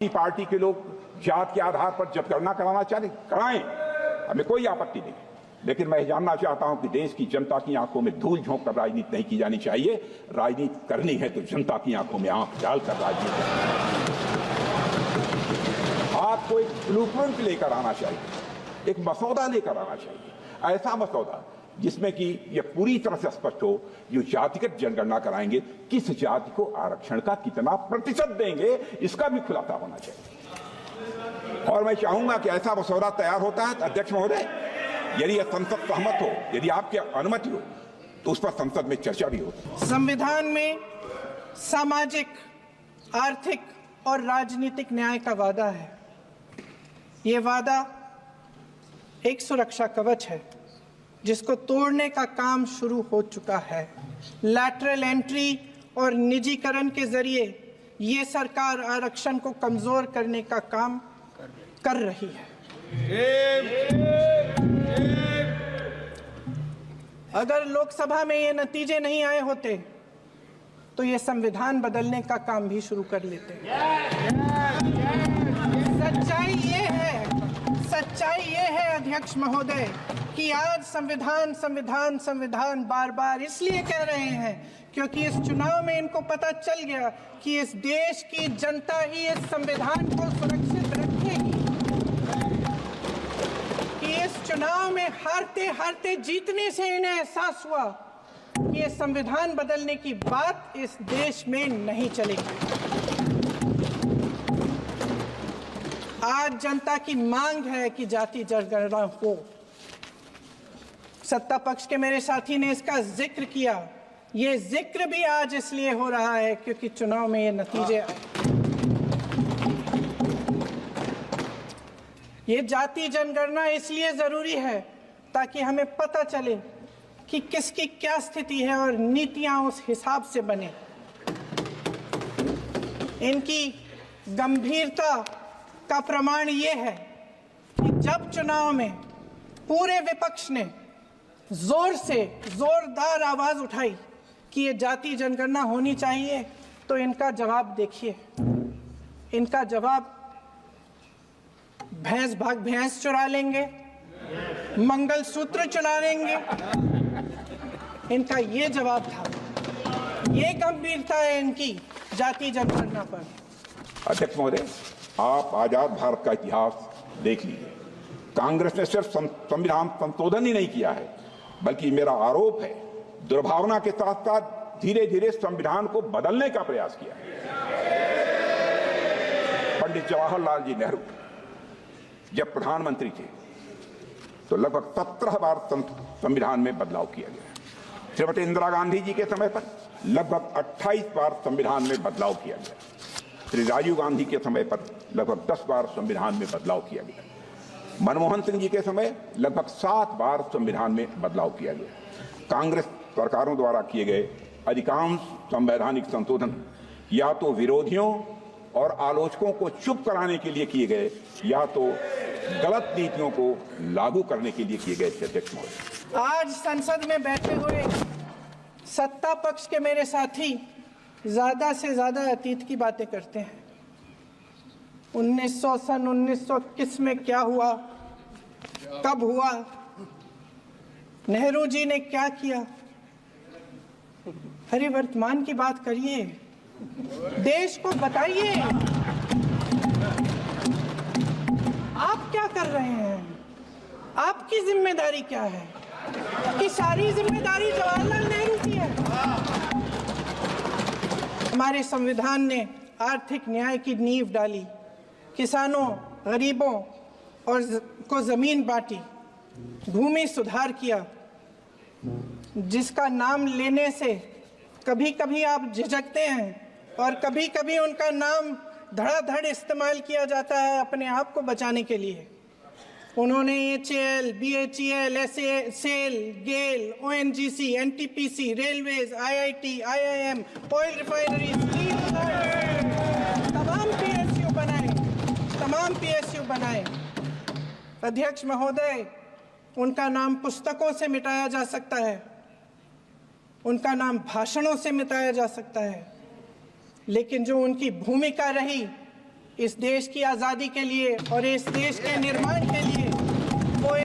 Party के लोग जात के आधार पर जनगणना कराना चाहते कराएं, हमें कोई आपत्ति नहीं, लेकिन मैं जानना चाहता हूं कि देश की जनता की आंखों में धूल झोंक कर राजनीति नहीं की जानी चाहिए। राजनीति करनी है तो जनता की आंखों में आंख डालकर राजनीति आपको एक ब्लूप्रिंट लेकर आना चाहिए, एक मसौदा लेकर आना चाहिए, ऐसा मसौदा जिसमें कि यह पूरी तरह से स्पष्ट हो, जो जातिगत जनगणना कराएंगे किस जाति को आरक्षण का कितना प्रतिशत देंगे, इसका भी खुलासा होना चाहिए। और मैं चाहूंगा कि ऐसा मसौदा तैयार होता है, अध्यक्ष महोदय, यदि यह संसद सहमत हो, यदि आपकी अनुमति हो, तो उस पर संसद में चर्चा भी हो। संविधान में सामाजिक, आर्थिक और राजनीतिक न्याय का वादा है। ये वादा एक सुरक्षा कवच है जिसको तोड़ने का काम शुरू हो चुका है। लैटरल एंट्री और निजीकरण के जरिए ये सरकार आरक्षण को कमजोर करने का काम कर रही है। अगर लोकसभा में ये नतीजे नहीं आए होते तो ये संविधान बदलने का काम भी शुरू कर लेते। सच्चाई ये है अध्यक्ष महोदय कि आज संविधान बार बार इसलिए कह रहे हैं क्योंकि इस चुनाव में इनको पता चल गया कि इस देश की जनता ही इस संविधान को सुरक्षित रखेगी, कि इस चुनाव में हारते हारते जीतने से इन्हें एहसास हुआ कि ये संविधान बदलने की बात इस देश में नहीं चलेगी। आज जनता की मांग है कि जाति जनगणना हो। सत्ता पक्ष के मेरे साथी ने इसका जिक्र किया। ये जिक्र भी आज इसलिए हो रहा है क्योंकि चुनाव में ये नतीजे आए। ये जाति जनगणना इसलिए जरूरी है ताकि हमें पता चले कि किसकी क्या स्थिति है और नीतियां उस हिसाब से बने। इनकी गंभीरता का प्रमाण ये है कि जब चुनाव में पूरे विपक्ष ने जोरदार आवाज उठाई कि ये जाति जनगणना होनी चाहिए, तो इनका जवाब देखिए। इनका जवाब भैंस भाग भैंस चुरा लेंगे, मंगलसूत्र चुरा लेंगे, इनका ये जवाब था। ये गंभीरता है इनकी जाति जनगणना पर। अध्यक्ष महोदय, आप आजाद भारत का इतिहास देख लीजिए। कांग्रेस ने सिर्फ संविधान संशोधन ही नहीं किया है, बल्कि मेरा आरोप है दुर्भावना के साथ साथ धीरे धीरे संविधान को बदलने का प्रयास किया। पंडित जवाहरलाल जी नेहरू जब प्रधानमंत्री थे तो लगभग 17 बार संविधान में बदलाव किया गया। श्रीमती इंदिरा गांधी जी के समय पर लगभग 28 बार संविधान में बदलाव किया गया। श्री राजीव गांधी के समय पर लगभग 10 बार संविधान में बदलाव किया गया। मनमोहन सिंह जी के समय लगभग 7 बार संविधान में बदलाव किया गया। कांग्रेस सरकारों द्वारा किए गए अधिकांश संवैधानिक संशोधन या तो विरोधियों और आलोचकों को चुप कराने के लिए किए गए या तो गलत नीतियों को लागू करने के लिए किए गए थे। अध्यक्ष महोदय, आज संसद में बैठे हुए सत्ता पक्ष के मेरे साथी ज्यादा से ज्यादा अतीत की बातें करते हैं। 1921 में क्या हुआ, कब हुआ, नेहरू जी ने क्या किया। अरे वर्तमान की बात करिए, देश को बताइए आप क्या कर रहे हैं, आपकी जिम्मेदारी क्या है। कि सारी जिम्मेदारी जवाहरलाल नेहरू की है। हमारे संविधान ने आर्थिक न्याय की नींव डाली, किसानों, गरीबों और को जमीन बांटी, भूमि सुधार किया, जिसका नाम लेने से कभी कभी आप झिझकते हैं और कभी कभी उनका नाम धड़ाधड़ इस्तेमाल किया जाता है अपने आप को बचाने के लिए। उन्होंने HAL, BHEL, SAL, GAIL, ONGC, NTPC, railways, IIT, IIM, oil refinery, तमाम PSU बनाए। अध्यक्ष महोदय, उनका नाम पुस्तकों से मिटाया जा सकता है, उनका नाम भाषणों से मिटाया जा सकता है, लेकिन जो उनकी भूमिका रही इस देश की आज़ादी के लिए और इस देश के निर्माण के